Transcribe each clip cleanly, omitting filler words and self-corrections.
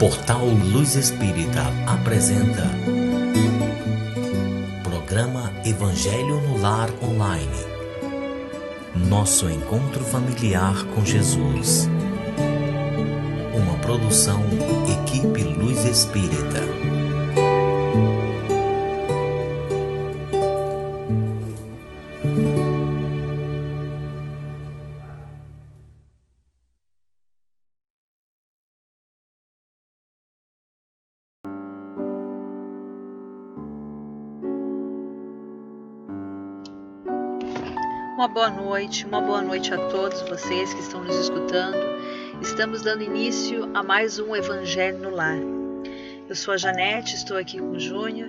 Portal Luz Espírita apresenta Programa Evangelho no Lar Online. Nosso encontro familiar com Jesus. Uma produção Equipe Luz Espírita. Uma boa noite a todos vocês que estão nos escutando. Estamos dando início a mais um Evangelho no Lar. Eu sou a Janete, estou aqui com o Júnior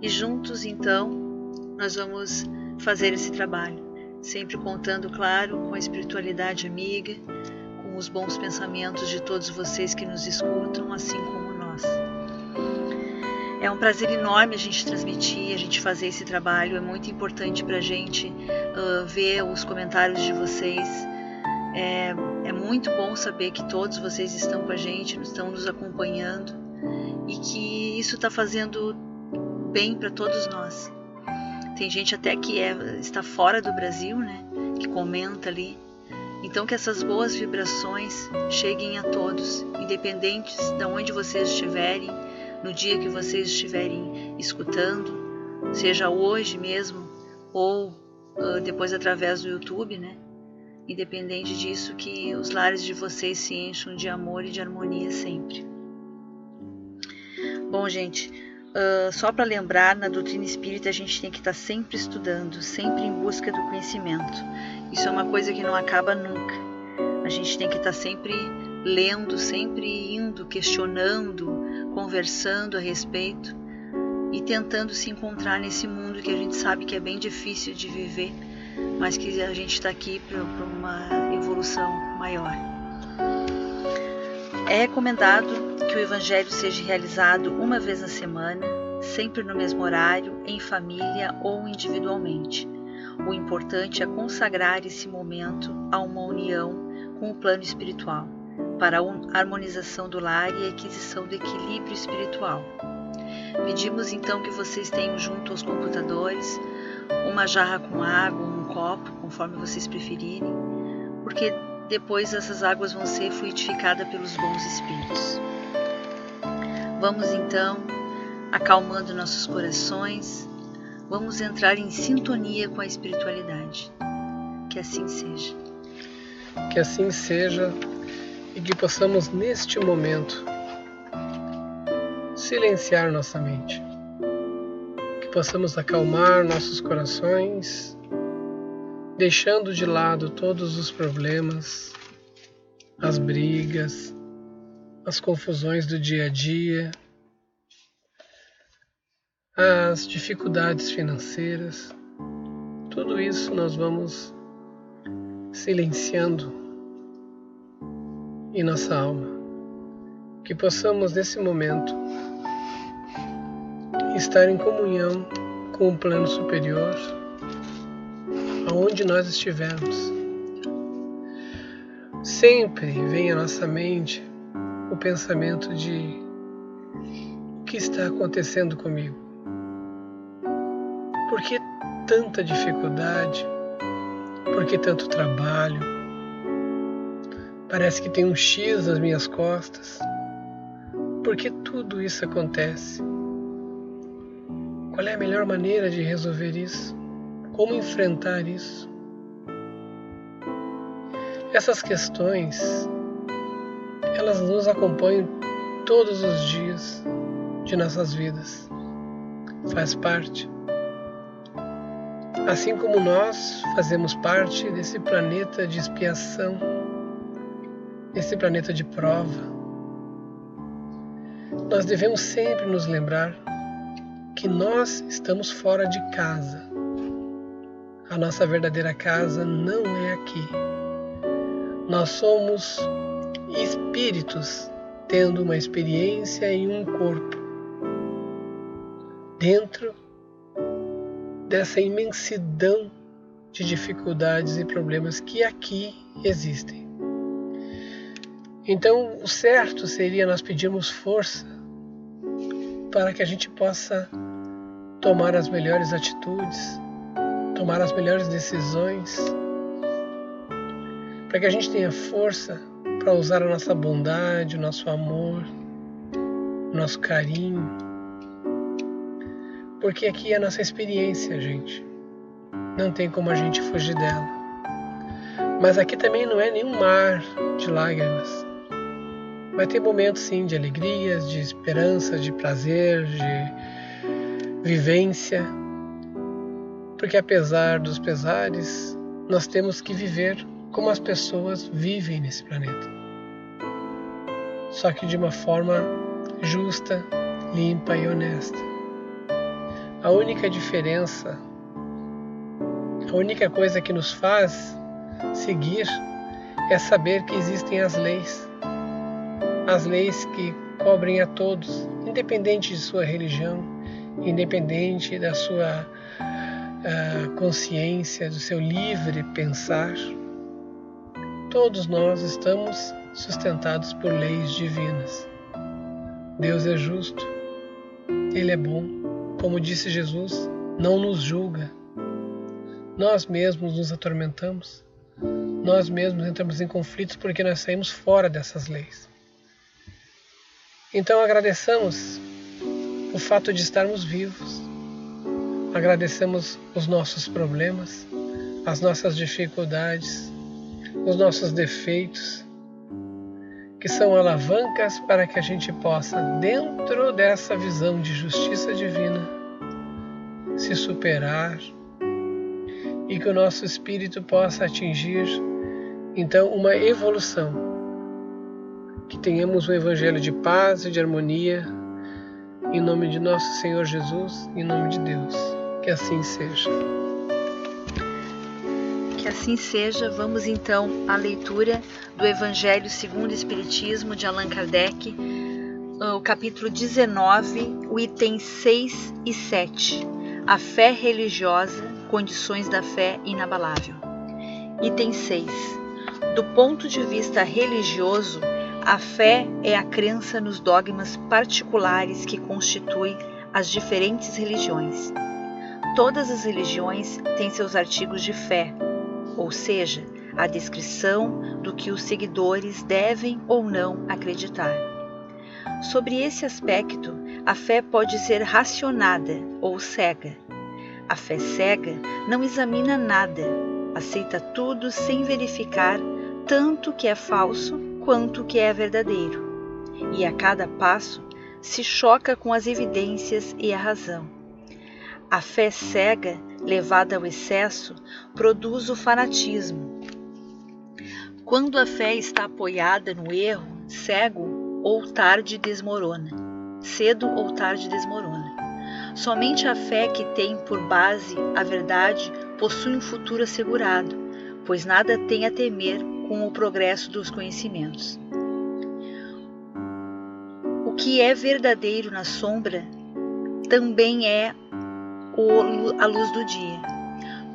e juntos então nós vamos fazer esse trabalho, sempre contando, claro, com a espiritualidade amiga, com os bons pensamentos de todos vocês que nos escutam, assim como nós. É um prazer enorme a gente transmitir, a gente fazer esse trabalho. É muito importante para a gente ver os comentários de vocês. É muito bom saber que todos vocês estão com a gente, estão nos acompanhando e que isso está fazendo bem para todos nós. Tem gente até que está fora do Brasil, né? Que comenta ali. Então que essas boas vibrações cheguem a todos, independentes de onde vocês estiverem, no dia que vocês estiverem escutando, seja hoje mesmo ou depois através do YouTube, né? Independente disso, que os lares de vocês se encham de amor e de harmonia sempre. Bom, gente, só para lembrar, na doutrina espírita a gente tem que estar sempre estudando, sempre em busca do conhecimento. Isso é uma coisa que não acaba nunca. A gente tem que estar sempre lendo, sempre indo, questionando, conversando a respeito e tentando se encontrar nesse mundo que a gente sabe que é bem difícil de viver, mas que a gente está aqui para uma evolução maior. É recomendado que o Evangelho seja realizado uma vez na semana, sempre no mesmo horário, em família ou individualmente. O importante é consagrar esse momento a uma união com o plano espiritual, para a harmonização do lar e a aquisição do equilíbrio espiritual. Pedimos então que vocês tenham junto aos computadores uma jarra com água, um copo, conforme vocês preferirem, porque depois essas águas vão ser fluidificadas pelos bons espíritos. Vamos então acalmando nossos corações, vamos entrar em sintonia com a espiritualidade. Que assim seja. Que assim seja. E que possamos, neste momento, silenciar nossa mente. Que possamos acalmar nossos corações, deixando de lado todos os problemas, as brigas, as confusões do dia a dia, as dificuldades financeiras. Tudo isso nós vamos silenciando em nossa alma, que possamos nesse momento estar em comunhão com o plano superior, aonde nós estivermos. Sempre vem à nossa mente o pensamento de: o que está acontecendo comigo? Por que tanta dificuldade? Por que tanto trabalho? Parece que tem um X nas minhas costas. Por que tudo isso acontece? Qual é a melhor maneira de resolver isso? Como enfrentar isso? Essas questões, elas nos acompanham todos os dias de nossas vidas. Faz parte. Assim como nós fazemos parte desse planeta de expiação, esse planeta de prova, nós devemos sempre nos lembrar que nós estamos fora de casa. A nossa verdadeira casa não é aqui. Nós somos espíritos tendo uma experiência em um corpo, dentro dessa imensidão de dificuldades e problemas que aqui existem. Então, o certo seria nós pedirmos força para que a gente possa tomar as melhores atitudes, tomar as melhores decisões, para que a gente tenha força para usar a nossa bondade, o nosso amor, o nosso carinho, porque aqui é a nossa experiência, gente. Não tem como a gente fugir dela. Mas aqui também não é nenhum mar de lágrimas. Vai ter momentos sim de alegrias, de esperança, de prazer, de vivência. Porque apesar dos pesares, nós temos que viver como as pessoas vivem nesse planeta. Só que de uma forma justa, limpa e honesta. A única diferença, a única coisa que nos faz seguir é saber que existem as leis que cobrem a todos, independente de sua religião, independente da sua consciência, do seu livre pensar. Todos nós estamos sustentados por leis divinas. Deus é justo, Ele é bom. Como disse Jesus, não nos julga. Nós mesmos nos atormentamos. Nós mesmos entramos em conflitos porque nós saímos fora dessas leis. Então agradeçamos o fato de estarmos vivos. Agradecemos os nossos problemas, as nossas dificuldades, os nossos defeitos, que são alavancas para que a gente possa, dentro dessa visão de justiça divina, se superar e que o nosso espírito possa atingir, então, uma evolução. Que tenhamos um evangelho de paz e de harmonia, em nome de nosso Senhor Jesus, em nome de Deus. Que assim seja. Que assim seja. Vamos então à leitura do Evangelho segundo o Espiritismo de Allan Kardec, o capítulo 19, o item 6 e 7. A fé religiosa, condições da fé inabalável. Item 6. Do ponto de vista religioso, a fé é a crença nos dogmas particulares que constituem as diferentes religiões. Todas as religiões têm seus artigos de fé, ou seja, a descrição do que os seguidores devem ou não acreditar. Sobre esse aspecto, a fé pode ser racionada ou cega. A fé cega não examina nada, aceita tudo sem verificar tanto o que é falso quanto o que é verdadeiro, e a cada passo se choca com as evidências e a razão. A fé cega, levada ao excesso, produz o fanatismo. Quando a fé está apoiada no erro, cedo ou tarde desmorona. Somente a fé que tem por base a verdade possui um futuro assegurado, pois nada tem a temer com o progresso dos conhecimentos. O que é verdadeiro na sombra também é a luz do dia.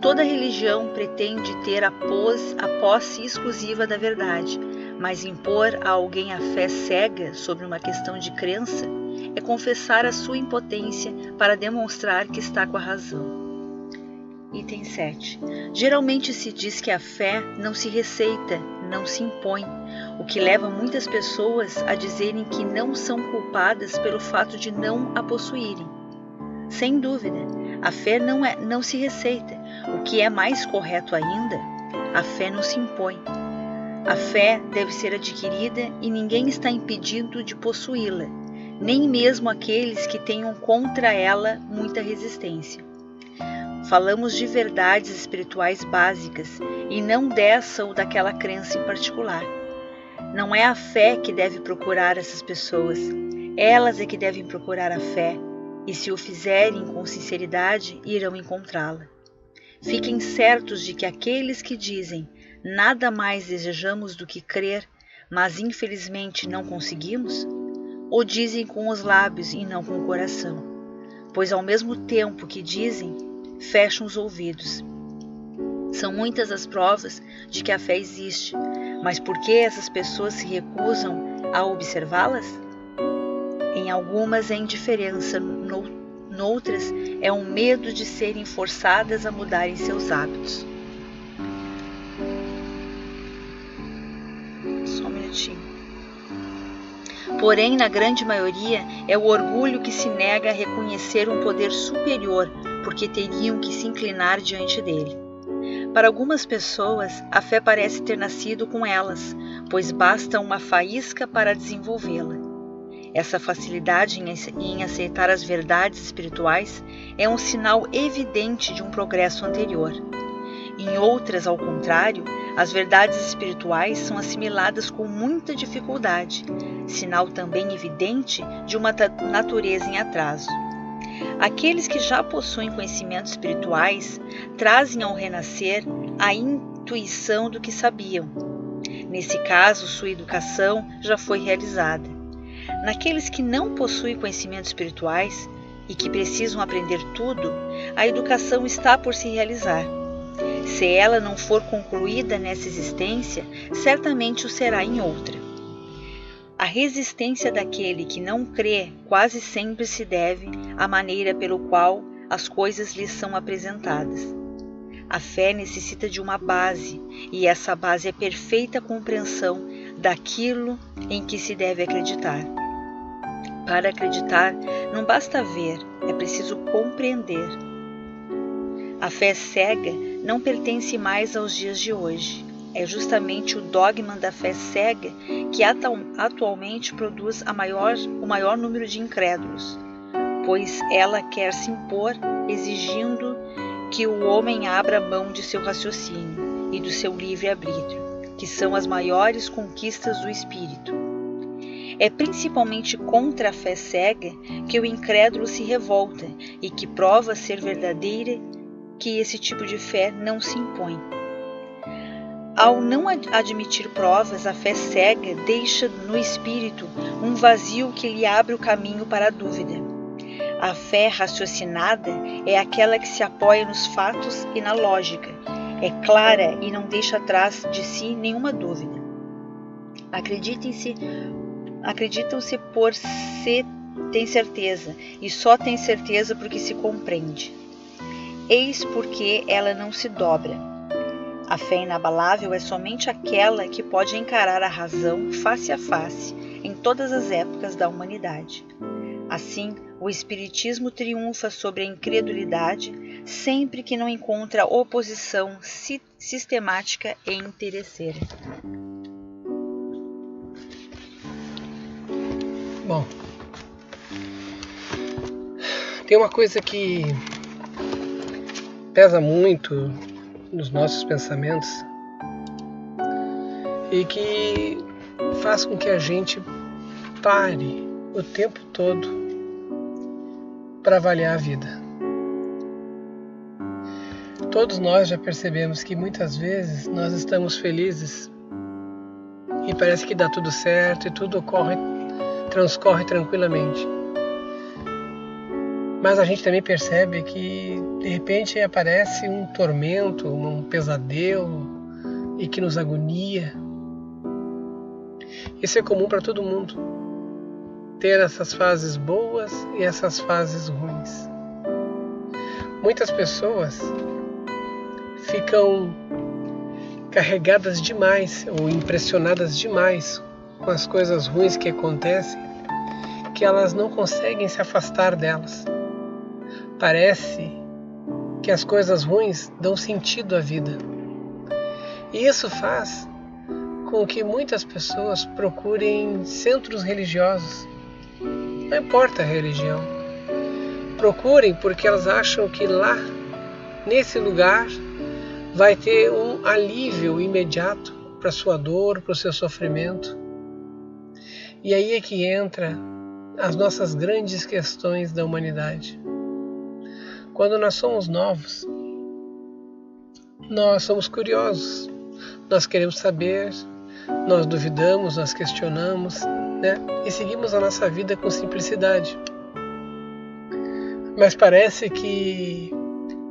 Toda religião pretende ter a posse exclusiva da verdade, mas impor a alguém a fé cega sobre uma questão de crença é confessar a sua impotência para demonstrar que está com a razão. Item 7. Geralmente se diz que a fé não se receita, não se impõe, o que leva muitas pessoas a dizerem que não são culpadas pelo fato de não a possuírem. Sem dúvida, a fé não se receita. O que é mais correto ainda, a fé não se impõe. A fé deve ser adquirida e ninguém está impedindo de possuí-la, nem mesmo aqueles que tenham contra ela muita resistência. Falamos de verdades espirituais básicas e não dessa ou daquela crença em particular. Não é a fé que deve procurar essas pessoas, elas é que devem procurar a fé, e se o fizerem com sinceridade, irão encontrá-la. Fiquem certos de que aqueles que dizem nada mais desejamos do que crer, mas infelizmente não conseguimos, o dizem com os lábios e não com o coração, pois ao mesmo tempo que dizem, fecham os ouvidos. São muitas as provas de que a fé existe, Mas por que essas pessoas se recusam a observá-las? Em algumas é indiferença, noutras é um medo de serem forçadas a mudarem seus hábitos. Só um minutinho. Porém, na grande maioria, é o orgulho que se nega a reconhecer um poder superior, porque teriam que se inclinar diante dele. Para algumas pessoas, a fé parece ter nascido com elas, pois basta uma faísca para desenvolvê-la. Essa facilidade em aceitar as verdades espirituais é um sinal evidente de um progresso anterior. Em outras, ao contrário, as verdades espirituais são assimiladas com muita dificuldade, sinal também evidente de uma natureza em atraso. Aqueles que já possuem conhecimentos espirituais trazem ao renascer a intuição do que sabiam. Nesse caso, sua educação já foi realizada. Naqueles que não possuem conhecimentos espirituais e que precisam aprender tudo, a educação está por se realizar. Se ela não for concluída nessa existência, certamente o será em outra. A resistência daquele que não crê quase sempre se deve à maneira pelo qual as coisas lhe são apresentadas. A fé necessita de uma base, e essa base é perfeita compreensão daquilo em que se deve acreditar. Para acreditar, não basta ver, é preciso compreender. A fé cega não pertence mais aos dias de hoje. É justamente o dogma da fé cega que atualmente produz o maior número de incrédulos, pois ela quer se impor exigindo que o homem abra mão de seu raciocínio e do seu livre-arbítrio, que são as maiores conquistas do espírito. É principalmente contra a fé cega que o incrédulo se revolta e que prova ser verdadeira que esse tipo de fé não se impõe. Ao não admitir provas, a fé cega deixa no espírito um vazio que lhe abre o caminho para a dúvida. A fé raciocinada é aquela que se apoia nos fatos e na lógica, é clara e não deixa atrás de si nenhuma dúvida. Acreditam-se por se tem certeza, e só tem certeza porque se compreende. Eis porque ela não se dobra. A fé inabalável é somente aquela que pode encarar a razão face a face em todas as épocas da humanidade. Assim, o Espiritismo triunfa sobre a incredulidade sempre que não encontra oposição sistemática e interesseira. Bom, tem uma coisa que pesa muito nos nossos pensamentos e que faz com que a gente pare o tempo todo para avaliar a vida. Todos nós já percebemos que muitas vezes nós estamos felizes e parece que dá tudo certo e tudo transcorre tranquilamente. Mas a gente também percebe que de repente aparece um tormento, um pesadelo e que nos agonia. Isso é comum para todo mundo, ter essas fases boas e essas fases ruins. Muitas pessoas ficam carregadas demais ou impressionadas demais com as coisas ruins que acontecem, que elas não conseguem se afastar delas. Parece que as coisas ruins dão sentido à vida. E isso faz com que muitas pessoas procurem centros religiosos. Não importa a religião. Procurem porque elas acham que lá, nesse lugar, vai ter um alívio imediato para a sua dor, para o seu sofrimento. E aí é que entra as nossas grandes questões da humanidade. Quando nós somos novos, nós somos curiosos, nós queremos saber, nós duvidamos, nós questionamos, né? E seguimos a nossa vida com simplicidade. Mas parece que,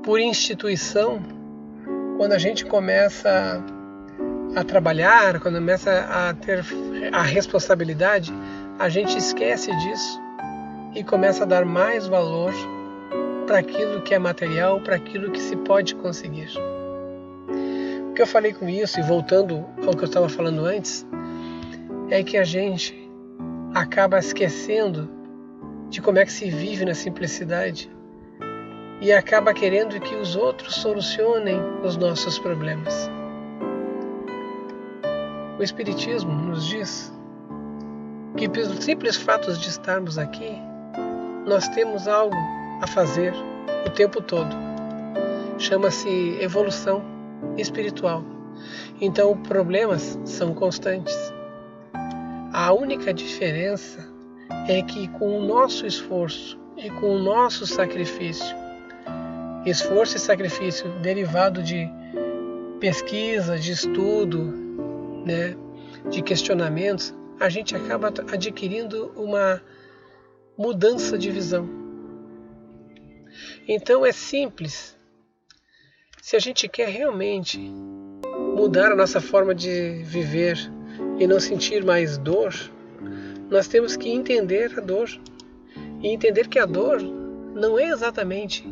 por instituição, quando a gente começa a trabalhar, quando começa a ter a responsabilidade, a gente esquece disso e começa a dar mais valor para aquilo que é material, para aquilo que se pode conseguir. O que eu falei com isso, e voltando ao que eu estava falando antes, é que a gente acaba esquecendo de como é que se vive na simplicidade e acaba querendo que os outros solucionem os nossos problemas. O Espiritismo nos diz que pelos simples fatos de estarmos aqui, nós temos algo a fazer o tempo todo. Chama-se evolução espiritual. Então, problemas são constantes. A única diferença é que com o nosso esforço e com o nosso sacrifício, esforço e sacrifício derivado de pesquisa, de estudo, né, de questionamentos, a gente acaba adquirindo uma mudança de visão. Então é simples. Se a gente quer realmente mudar a nossa forma de viver e não sentir mais dor, nós temos que entender a dor. E entender que a dor não é exatamente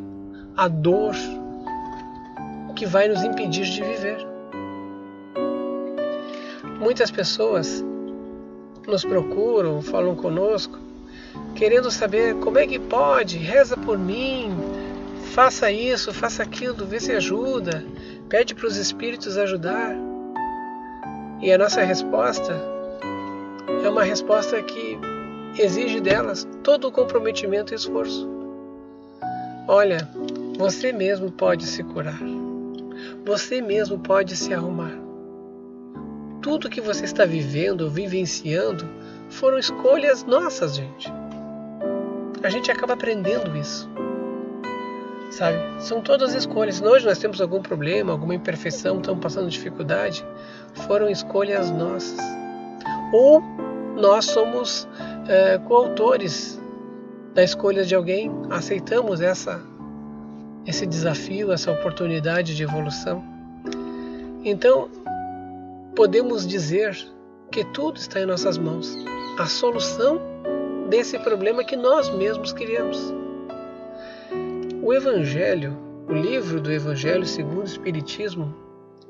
a dor que vai nos impedir de viver. Muitas pessoas nos procuram, falam conosco, querendo saber como é que pode, reza por mim, faça isso, faça aquilo, vê se ajuda, pede para os espíritos ajudar. E a nossa resposta é uma resposta que exige delas todo o comprometimento e esforço. Olha, você mesmo pode se curar, você mesmo pode se arrumar. Tudo que você está vivendo ou vivenciando foram escolhas nossas, gente. A gente acaba aprendendo isso, sabe? São todas escolhas. Hoje nós temos algum problema, alguma imperfeição, estamos passando dificuldade, foram escolhas nossas. Ou nós somos coautores da escolha de alguém, aceitamos esse desafio, essa oportunidade de evolução. Então, podemos dizer que tudo está em nossas mãos. A solução desse problema que nós mesmos criamos. O Evangelho, o livro do Evangelho segundo o Espiritismo,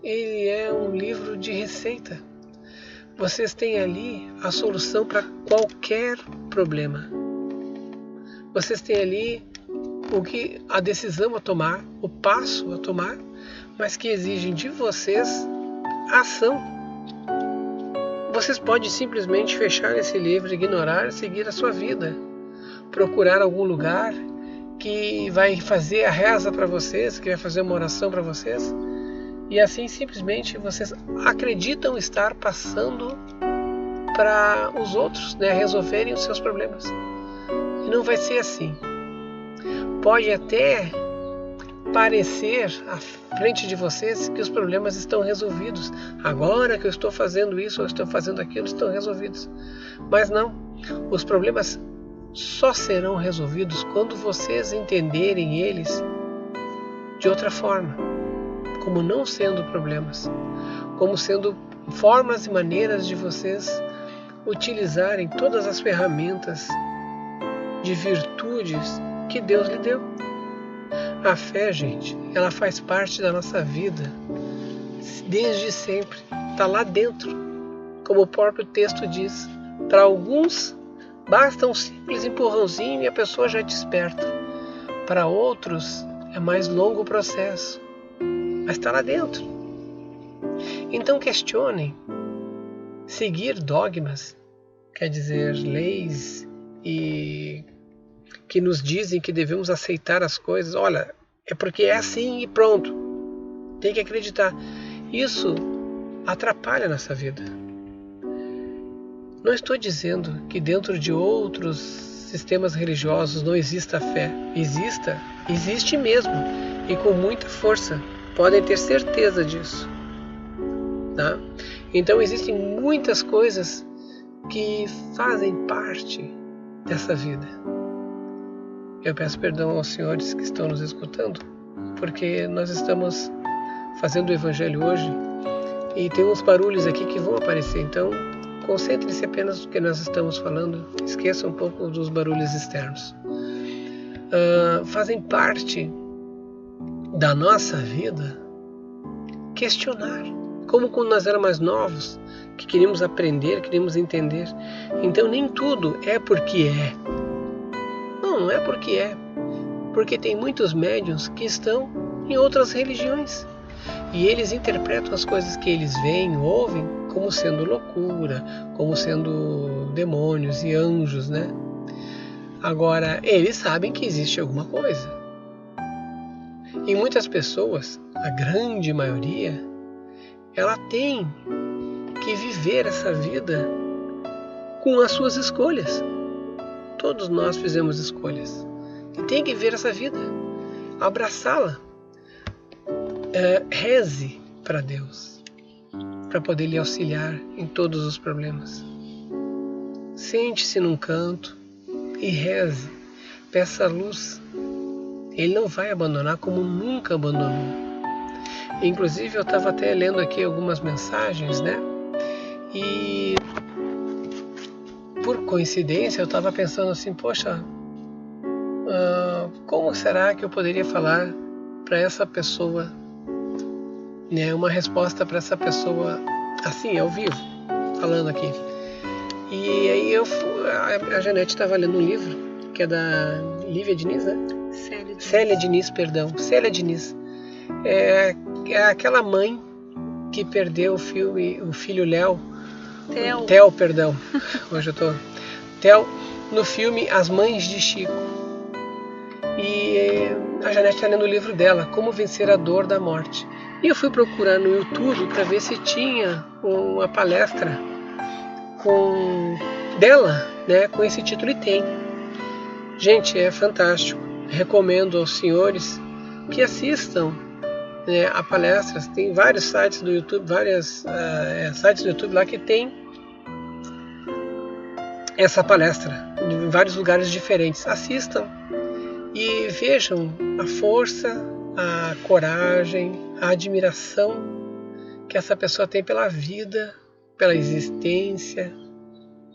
ele é um livro de receita. Vocês têm ali a solução para qualquer problema. Vocês têm ali a decisão a tomar, o passo a tomar, mas que exigem de vocês ação. Vocês podem simplesmente fechar esse livro, ignorar, seguir a sua vida, procurar algum lugar que vai fazer a reza para vocês, que vai fazer uma oração para vocês, e assim simplesmente vocês acreditam estar passando para os outros, né, resolverem os seus problemas. E não vai ser assim. Pode até parecer à frente de vocês que os problemas estão resolvidos. Agora que eu estou fazendo isso ou estou fazendo aquilo, estão resolvidos. Mas não. Os problemas só serão resolvidos quando vocês entenderem eles de outra forma, como não sendo problemas, como sendo formas e maneiras de vocês utilizarem todas as ferramentas de virtudes que Deus lhe deu. A fé, gente, ela faz parte da nossa vida desde sempre, está lá dentro, como o próprio texto diz. Para alguns basta um simples empurrãozinho e a pessoa já desperta. Para outros é mais longo o processo, mas está lá dentro. Então questionem. Seguir dogmas, quer dizer, leis e que nos dizem que devemos aceitar as coisas. Olha, é porque é assim e pronto. Tem que acreditar. Isso atrapalha a nossa vida. Não estou dizendo que dentro de outros sistemas religiosos não exista fé. Existe mesmo. E com muita força. Podem ter certeza disso. Tá? Então existem muitas coisas que fazem parte dessa vida. Eu peço perdão aos senhores que estão nos escutando, porque nós estamos fazendo o Evangelho hoje E tem uns barulhos aqui que vão aparecer, então concentre-se apenas no que nós estamos falando, esqueça um pouco dos barulhos externos. Fazem parte da nossa vida questionar, como quando nós éramos mais novos, que queríamos aprender, queríamos entender. Então nem tudo é porque é. Não é porque é. Porque tem muitos médiuns que estão em outras religiões. E eles interpretam as coisas que eles veem, ouvem, como sendo loucura, como sendo demônios e anjos, né? Agora, eles sabem que existe alguma coisa. E muitas pessoas, a grande maioria, ela tem que viver essa vida com as suas escolhas. Todos nós fizemos escolhas. E tem que ver essa vida, abraçá-la. Reze para Deus, para poder lhe auxiliar em todos os problemas. Sente-se num canto e reze, peça luz. Ele não vai abandonar como nunca abandonou. Inclusive eu estava até lendo aqui algumas mensagens, né? E por coincidência eu estava pensando assim, poxa, como será que eu poderia falar para essa pessoa, né, uma resposta para essa pessoa assim, ao vivo, falando aqui. E aí a Janete estava lendo um livro que é da Lívia Diniz, né? Célia Diniz. É aquela mãe que perdeu o filho Léo. Theo, perdão. Hoje eu tô. Theo, no filme As Mães de Chico. E a Janete está lendo o livro dela, Como Vencer a Dor da Morte. E eu fui procurar no YouTube para ver se tinha uma palestra dela, né, com esse título, e tem. Gente, é fantástico. Recomendo aos senhores que assistam, né, a palestras. Tem vários sites do YouTube, sites do YouTube lá que tem essa palestra em vários lugares diferentes. Assistam e vejam a força, a coragem, a admiração que essa pessoa tem pela vida, pela existência,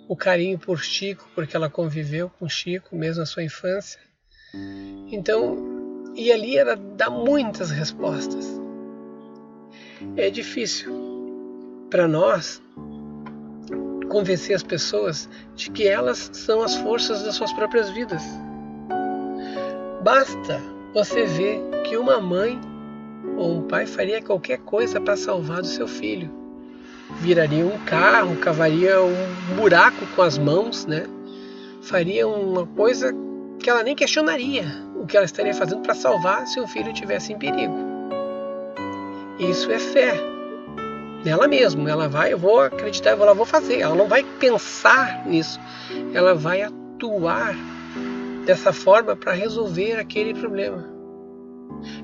o carinho por Chico, porque ela conviveu com Chico mesmo na sua infância. Então, e ali ela dá muitas respostas. É difícil para nós convencer as pessoas de que elas são as forças das suas próprias vidas. Basta você ver que uma mãe ou um pai faria qualquer coisa para salvar do seu filho. Viraria um carro, cavaria um buraco com as mãos, né? Faria uma coisa que ela nem questionaria o que ela estaria fazendo para salvar se o filho estivesse em perigo. Isso é fé nela mesma. Ela vai, eu vou acreditar, eu vou fazer. Ela não vai pensar nisso. Ela vai atuar dessa forma para resolver aquele problema.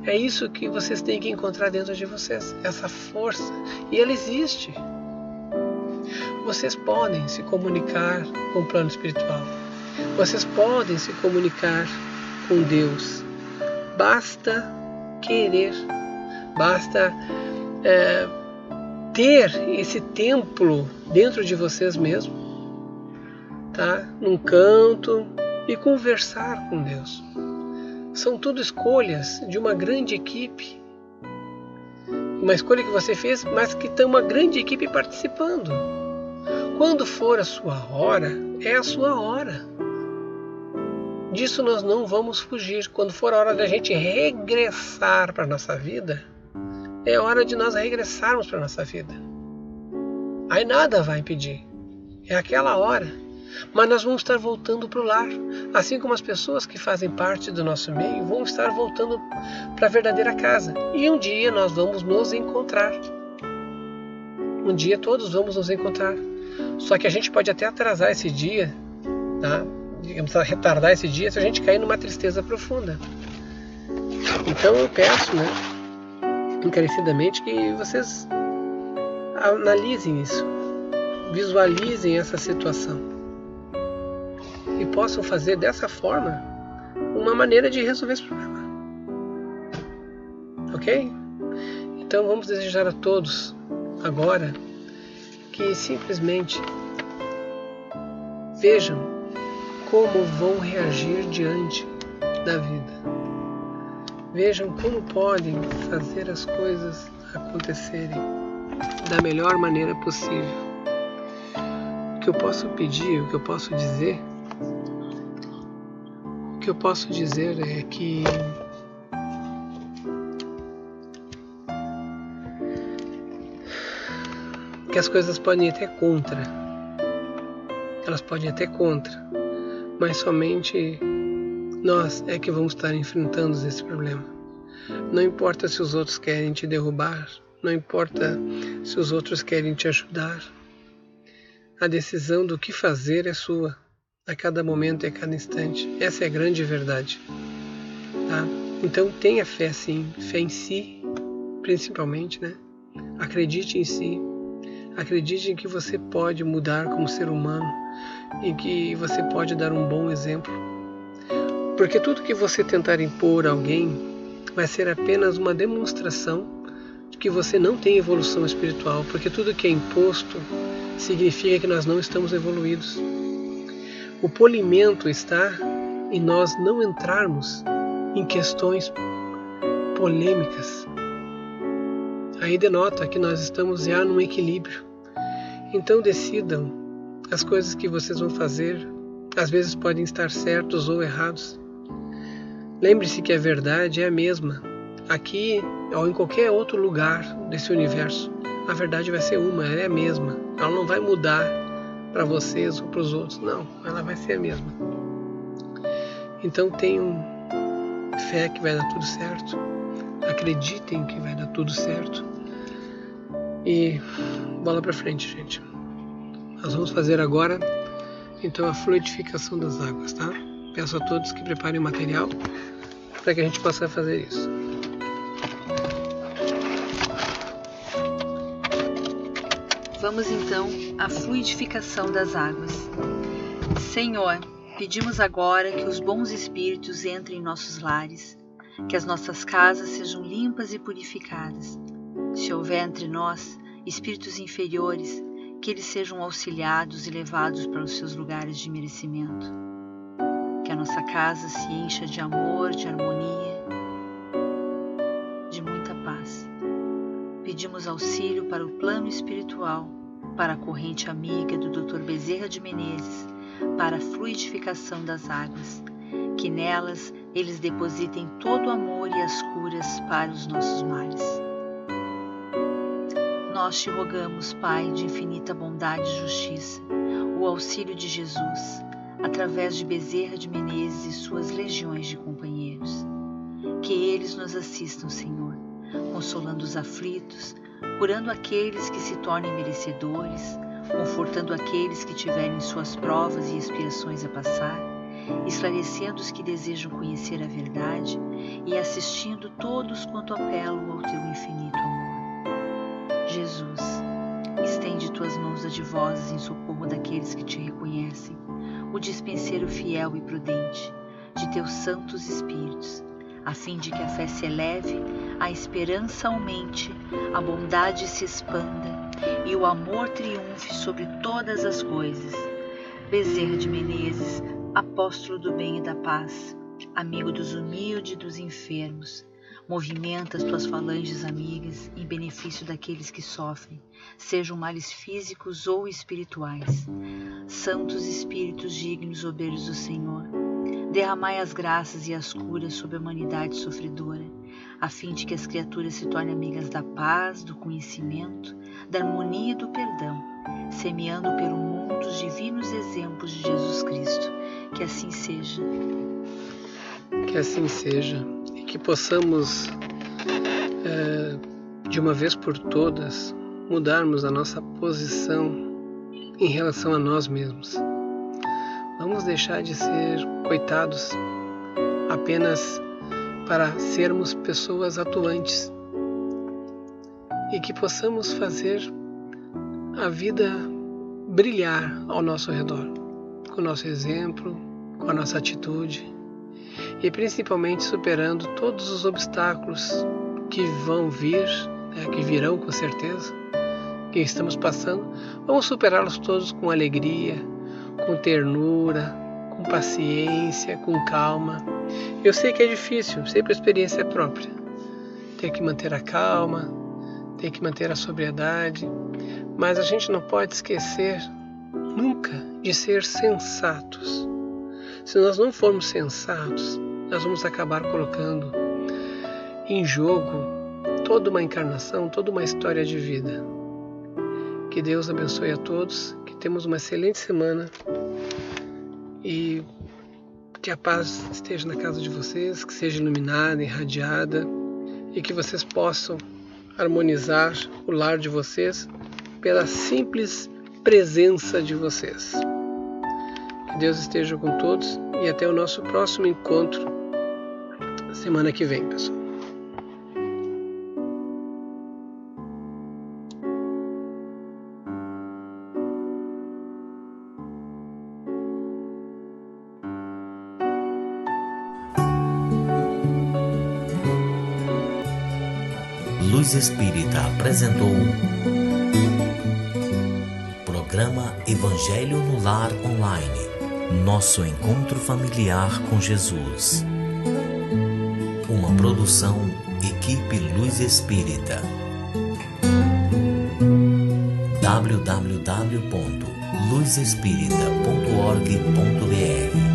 É isso que vocês têm que encontrar dentro de vocês, essa força. E ela existe. Vocês podem se comunicar com o plano espiritual. Vocês podem se comunicar com Deus. Basta querer. Basta ter esse templo dentro de vocês mesmos, tá? Num canto, e conversar com Deus. São tudo escolhas de uma grande equipe. Uma escolha que você fez, mas que tem uma grande equipe participando. Quando for a sua hora, é a sua hora. Disso nós não vamos fugir. Quando for a hora da gente regressar para a nossa vida, é hora de nós regressarmos para a nossa vida. Aí nada vai impedir. É aquela hora. Mas nós vamos estar voltando para o lar. Assim como as pessoas que fazem parte do nosso meio vão estar voltando para a verdadeira casa. E um dia nós vamos nos encontrar. Um dia todos vamos nos encontrar. Só que a gente pode até atrasar esse dia, tá? Digamos, retardar esse dia se a gente cair numa tristeza profunda. Então eu peço, né, encarecidamente, que vocês analisem isso, visualizem essa situação e possam fazer dessa forma uma maneira de resolver esse problema. Ok? Então vamos desejar a todos agora que simplesmente vejam como vão reagir diante da vida. Vejam como podem fazer as coisas acontecerem da melhor maneira possível. O que eu posso pedir, o que eu posso dizer é que as coisas podem ir até contra. Elas podem ir até contra, mas somente nós é que vamos estar enfrentando esse problema. Não importa se os outros querem te derrubar, não importa se os outros querem te ajudar. A decisão do que fazer é sua, a cada momento e a cada instante. Essa é a grande verdade. Tá? Então tenha fé sim, fé em si, principalmente, né? Acredite em si, acredite em que você pode mudar como ser humano, em que você pode dar um bom exemplo. Porque tudo que você tentar impor a alguém vai ser apenas uma demonstração de que você não tem evolução espiritual, porque tudo que é imposto significa que nós não estamos evoluídos. O polimento está em nós não entrarmos em questões polêmicas. Aí denota que nós estamos já num equilíbrio. Então decidam as coisas que vocês vão fazer. Às vezes podem estar certos ou errados. Lembre-se que a verdade é a mesma. Aqui ou em qualquer outro lugar desse universo, a verdade vai ser uma, ela é a mesma. Ela não vai mudar para vocês ou para os outros. Não, ela vai ser a mesma. Então tenham fé que vai dar tudo certo. Acreditem que vai dar tudo certo. E bola para frente, gente. Nós vamos fazer agora então a fluidificação das águas, tá? Peço a todos que preparem o material para que a gente possa fazer isso. Vamos então à fluidificação das águas. Senhor, pedimos agora que os bons espíritos entrem em nossos lares, que as nossas casas sejam limpas e purificadas. Se houver entre nós espíritos inferiores, que eles sejam auxiliados e levados para os seus lugares de merecimento. Que a nossa casa se encha de amor, de harmonia, de muita paz. Pedimos auxílio para o plano espiritual, para a corrente amiga do Dr. Bezerra de Menezes, para a fluidificação das águas, que nelas eles depositem todo o amor e as curas para os nossos males. Nós te rogamos, Pai de infinita bondade e justiça, o auxílio de Jesus, através de Bezerra de Menezes e suas legiões de companheiros. Que eles nos assistam, Senhor, consolando os aflitos, curando aqueles que se tornem merecedores, confortando aqueles que tiverem suas provas e expiações a passar, esclarecendo os que desejam conhecer a verdade e assistindo todos quanto apelam ao teu infinito amor. Jesus, estende tuas mãos adivosas em socorro daqueles que te reconhecem, o dispenseiro fiel e prudente de teus santos espíritos, a fim de que a fé se eleve, a esperança aumente, a bondade se expanda e o amor triunfe sobre todas as coisas. Bezerra de Menezes, apóstolo do bem e da paz, amigo dos humildes e dos enfermos, movimenta as tuas falanges amigas em benefício daqueles que sofrem, sejam males físicos ou espirituais. Santos Espíritos dignos obreiros do Senhor, derramai as graças e as curas sobre a humanidade sofredora, a fim de que as criaturas se tornem amigas da paz, do conhecimento, da harmonia e do perdão, semeando pelo mundo os divinos exemplos de Jesus Cristo. Que assim seja. Que assim seja. E que possamos, de uma vez por todas, mudarmos a nossa posição em relação a nós mesmos. Vamos deixar de ser coitados apenas para sermos pessoas atuantes e que possamos fazer a vida brilhar ao nosso redor, com o nosso exemplo, com a nossa atitude e principalmente superando todos os obstáculos que vão vir, que virão com certeza, que estamos passando, vamos superá-los todos com alegria, com ternura, com paciência, com calma. Eu sei que é difícil, sei por experiência própria. Ter que manter a calma, ter que manter a sobriedade, mas a gente não pode esquecer nunca de ser sensatos. Se nós não formos sensatos, nós vamos acabar colocando em jogo toda uma encarnação, toda uma história de vida. Que Deus abençoe a todos, que temos uma excelente semana e que a paz esteja na casa de vocês, que seja iluminada, irradiada e que vocês possam harmonizar o lar de vocês pela simples presença de vocês. Que Deus esteja com todos e até o nosso próximo encontro semana que vem, pessoal. Luz Espírita apresentou Programa Evangelho no Lar Online. Nosso encontro familiar com Jesus. Uma produção Equipe Luz Espírita. www.luzespirita.org.br